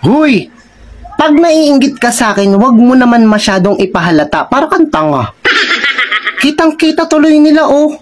Huy! Pag naiinggit ka sa akin, wag mo naman masyadong ipahalata para kang tanga. Kitang-kita tuloy nila, oh.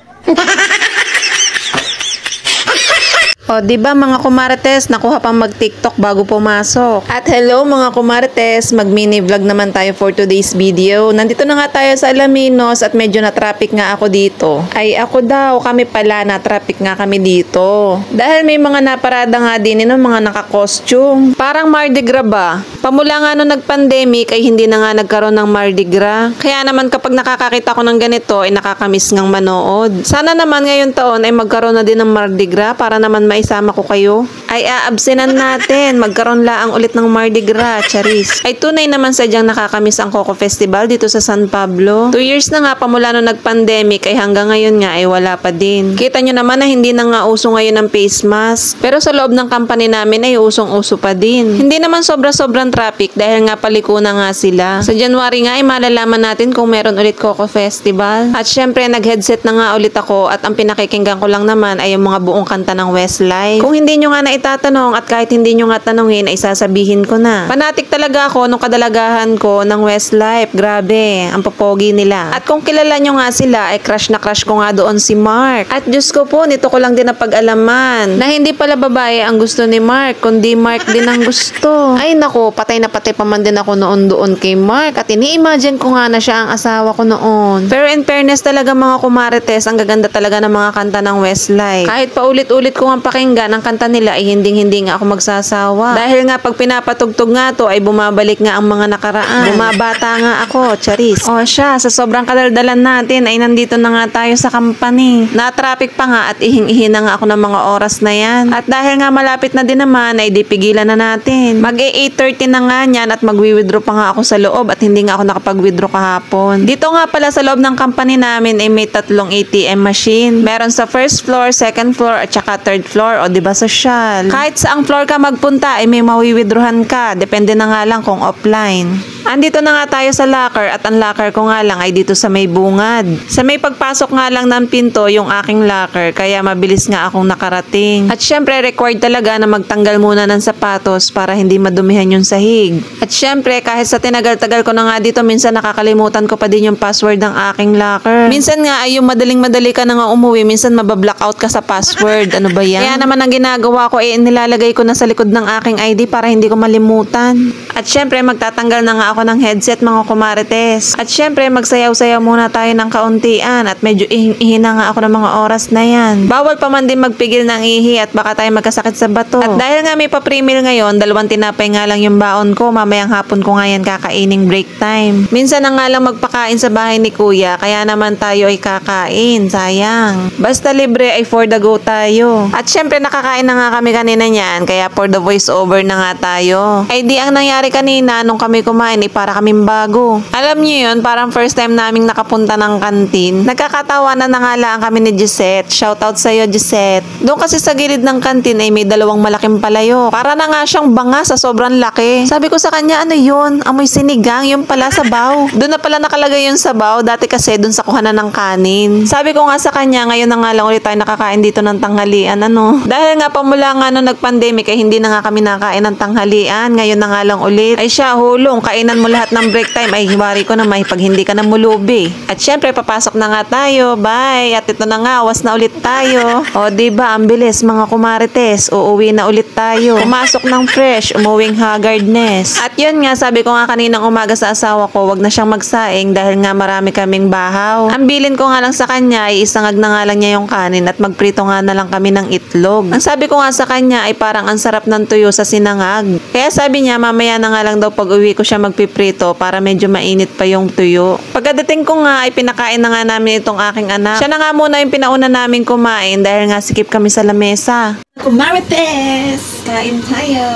O, diba mga kumarites, nakuha pang mag-TikTok bago pumasok. At hello mga kumarites, mag-mini vlog naman tayo for today's video. Nandito na nga tayo sa Alaminos at medyo na-traffic nga ako dito. Ay ako daw, kami pala na-traffic nga kami dito. Dahil may mga naparada nga din ng mga naka-costume. Parang Mardi Gras ba? Pamula nga nung nag-pandemic ay hindi na nga nagkaroon ng Mardi Gras. Kaya naman kapag nakakakita ko ng ganito ay nakakamiss ngang manood. Sana naman ngayon taon ay magkaroon na din ng Mardi Gras para naman maisama ko kayo. Ay aabsenan natin. Magkaroon laang ulit ng Mardi Gras, charis. Ay tunay naman sadyang nakakamiss ang Coco Festival dito sa San Pablo. 2 years na nga pamula nung nag-pandemic ay hanggang ngayon nga ay wala pa din. Kita nyo naman na hindi na nga uso ngayon ng face mask. Pero sa loob ng company namin ay usong-uso pa din. Hindi naman sobra-sobrang traffic dahil nga paliko na nga sila. Sa January nga ay malalaman natin kung meron ulit Coco Festival. At syempre nag-headset na nga ulit ako at ang pinakikinggan ko lang naman ay yung mga buong kanta ng Westlife. Kung hindi nyo nga na itatanong at kahit hindi nyo nga tanongin ay sasabihin ko na. Fanatic talaga ako nung kadalagahan ko ng Westlife. Grabe, ang papogi nila. At kung kilala nyo nga sila ay crush na crush ko nga doon si Mark. At Diyos ko po, nito ko lang din napag-alaman na hindi pala babae ang gusto ni Mark kundi Mark din ang gusto. Ay nako, patay na patay pa man din ako noon doon kay Mark at ini-imagine ko nga na siya ang asawa ko noon. Pero in fairness talaga mga kumarites, ang gaganda talaga ng mga kanta ng Westlife. Kahit paulit-ulit ko ang pakinggan ang kanta nila ay hindi nga ako magsasawa. Dahil nga pag pinapatugtog nga to ay bumabalik nga ang mga nakaraan. Bumabata nga ako, charis. O siya, sa sobrang kadaldalan natin ay nandito na nga tayo sa company. Na-traffic pa nga at ihing-ihi na nga ako ng mga oras na yan. At dahil nga malapit na din naman ay di pigilan na natin. Mag-8:30 na nga yan at mag-withdraw pa nga ako sa loob at hindi nga ako nakapag-withdraw kahapon. Dito nga pala sa loob ng company namin ay may 3 ATM machine. Meron sa first floor, second floor at saka third floor. O diba social? Kahit saang floor ka magpunta ay may mawi-withdrawhan ka. Depende na nga lang kung offline. Andito na nga tayo sa locker at ang locker ko nga lang ay dito sa may bungad. Sa may pagpasok nga lang ng pinto yung aking locker kaya mabilis nga akong nakarating. At syempre required talaga na magtanggal muna ng sapatos para hindi madumihan yung sahig. At syempre kahit sa tinagal-tagal ko na nga dito minsan nakakalimutan ko pa din yung password ng aking locker. Minsan nga ay yung madaling-madali ka na nga umuwi, minsan mabablackout ka sa password. Ano ba yan? Kaya naman ang ginagawa ko ay nilalagay ko na sa likod ng aking ID para hindi ko malimutan. At syempre magtatanggal na nga ako ng headset mga kumarites. At syempre magsayaw-sayaw muna tayo ng kauntian at medyo ihina nga ako ng mga oras na yan. Bawal pa man din magpigil ng ihi at baka tayo magkasakit sa bato. At dahil nga may pa-pre-meal ngayon, 2 tinapay nga lang yung baon ko. Mamayang hapon ko nga yan kakaining break time. Minsan na nga lang magpakain sa bahay ni kuya kaya naman tayo ay kakain. Sayang. Basta libre ay for the go tayo. At syempre nakakain na nga kami kanina niyan kaya for the voice over na nga tayo. Ay di ang nangyari kanina nung kami kumain para kaming bago. Alam niyo yun, parang first time naming nakapunta ng kantin. Nagkakatawanan na nga lang kami ni Gisette. Shoutout sa'yo, Gisette. Doon kasi sa gilid ng kantin ay may 2 malaking palayok. Para na nga siyang banga sa sobrang laki. Sabi ko sa kanya, ano yun? Amoy sinigang, yung pala sabaw. Doon na pala nakalagay yung sabaw. Dati kasi doon sa kuhanan ng kanin. Sabi ko nga sa kanya, ngayon na nga lang ulit tayo nakakain dito ng tanghalian, ano? Dahil nga pamula nga nung nag-pandemic ay hindi na nga kami nakain ng tanghalian. Ngayon na nga lang ulit. Ay siya, hulong, kainan mo lahat ng break time. Ay hiwari ko na may pag hindi ka na mulubi. At syempre, papasok na nga tayo. Bye! At ito na nga, was na ulit tayo. O diba, ang bilis mga kumarites. Uuwi na ulit tayo. Pumasok ng fresh, umuwing haggardness. At yun nga, sabi ko nga kaninang umaga sa asawa ko, wag na siyang magsaing dahil nga marami kaming bahaw. Ang bilin ko nga lang sa kanya ay isangag na nga lang niya yung kanin at magprito nga na lang kami ng itlog. Ang sabi ko nga sa kanya ay parang ang sarap ng tuyo sa sinangag. Kaya sabi niya, mamaya na nga lang daw pag uwi ko siya magpiprito para medyo mainit pa yung tuyo. Pagkadating ko nga ay pinakain na nga namin itong aking anak. Siya na nga muna yung pinauna namin kumain dahil nga sikip kami sa lamesa. Kumarites! Kain tayo!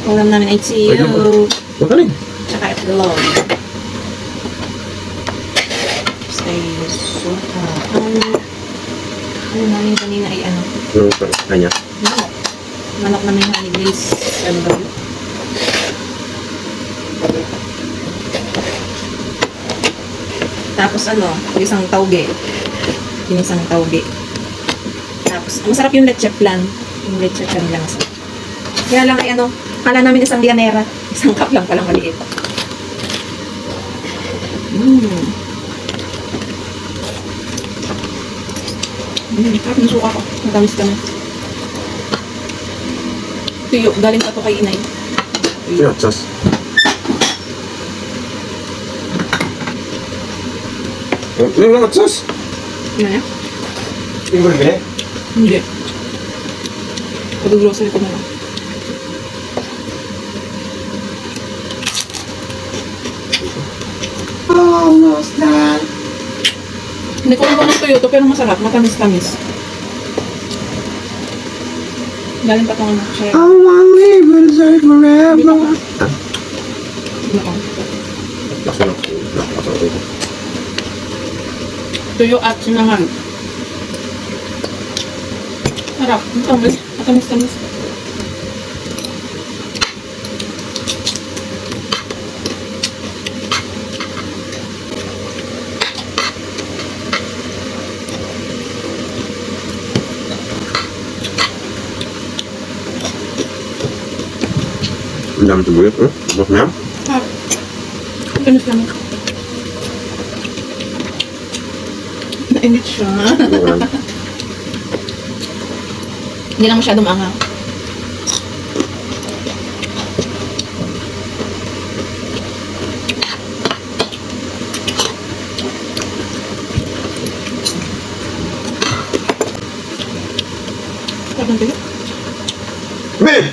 Ulam namin ay chiyo. Magaling. Tsaka itlog. Say, suka. Ano namin kanina ay ano? Ano kanya? Manok. Manok namin honey glaze. Ano ba yun? Tapos ano, isang tauge. Yung isang tauge. Tapos, masarap yung leche flan. Yung leche flan lang masarap. Kaya lang ay ano, kala namin isang lianera. Isang cup lang palang maliit. Sarap ng suka ko. Matamis kami. Tuyo, galing pa to kay inay. Yeah, just. Ano lang at sus? Ano yan? Hindi mo rin Hindi. Pag-grocery ko na lang. Almost done. Hindi ko alam kung tuyo to, pero masarap. Matamis-tamis. Galing pa itong ano. Siya. I wanna live in the forever. Masarap. Tuyo at sinangan. Sarap. Matamis. Matamis-tamis. Ang dami tubig. Bak na yan? Sarap. Matamis-tamis. Nainit siya. Hindi lang masyadong maanghang. Sarap ng tuyo. Meh!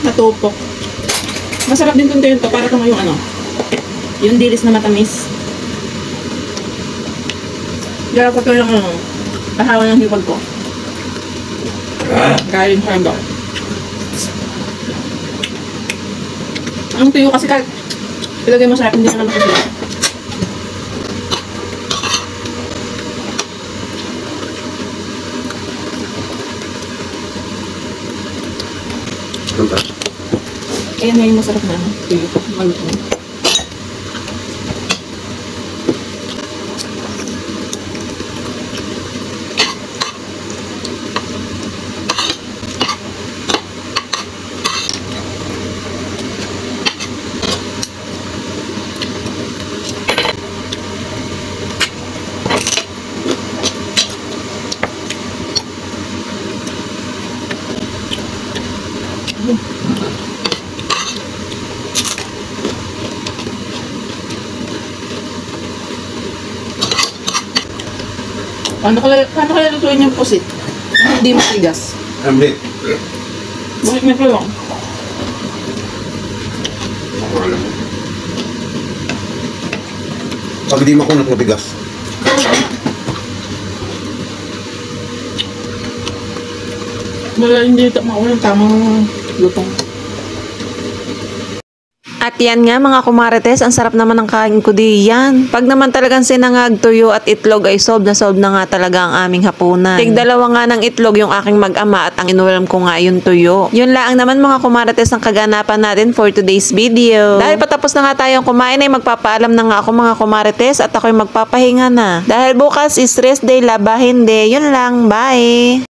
Natupok. Masarap din itong tuyo to. Para itong yung ano. Yung dilis na matamis. Gaya ko ito yung kahawa ng hipag ko. Galing sa hanggang. Ang tuyo kasi kahit ilagay mo sarap, hindi na naman kasi. Ayan na yung masarap na tuyo. Malutong. Paano kaya lutuin yung pusit? Hindi matigas. Hindi. Bakit may tulong? Pag di makunat matigas. Wala, hindi walang tamang lutong. At yan nga mga kumarites, ang sarap naman ng kain ko diyan. Pag naman talagang sinangag, tuyo at itlog ay solve na nga talaga ang aming hapunan. Tig-dalawa nga ng itlog yung aking mag-ama at ang inulam ko nga yung tuyo. Yun lang naman mga kumarites ang kaganapan natin for today's video. Dahil patapos na nga tayong kumain ay magpapaalam na nga ako mga kumarites at ako'y magpapahinga na. Dahil bukas is rest day, labahin day. Yun lang, bye!